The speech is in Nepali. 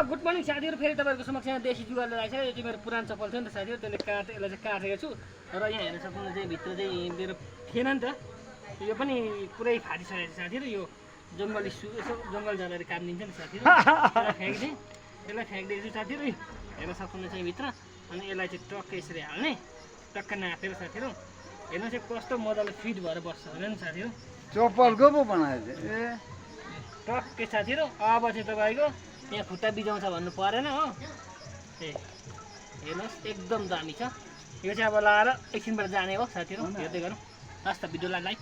गुड मर्निङ साथीहरू, फेरि तपाईँहरूको समक्ष देशी जुगाड लगाएको छ। यो चाहिँ मेरो पुरानो चप्पल थियो नि त साथीहरू, त्यसले यसलाई चाहिँ काटेको छु र यहाँ हेर्न सक्नुहुन्छ चाहिँ भित्र चाहिँ मेरो थिएन नि त, यो पनि पुरै फाटिसकेको छ साथीहरू। यो जङ्गली सु यसो जङ्गल जाँदाखेरि काम दिन्छ नि साथीहरू, यसलाई फ्याँकिदिएको छु साथीहरू। हेर्न सक्नुहुन्छ चाहिँ भित्र, अनि यसलाई चाहिँ टक्कै यसरी हाल्ने, टक्क नापेर साथीहरू। हेर्नु चाहिँ कस्तो मजाले फिट भएर बस्छ होइन नि साथीहरू, चप्पलको पो बनाएछ ए टक्कै साथीहरू। अब चाहिँ तपाईँको यहाँ खुट्टा बिजाउँछ भन्नु परेन हो। ए हेर्नुहोस् एकदम दामी छ यो चाहिँ। अब लाएर एकछिनबाट जाने हो साथीहरू, हेर्दै गरौँ। हस् त, भिडियोलाई लाइक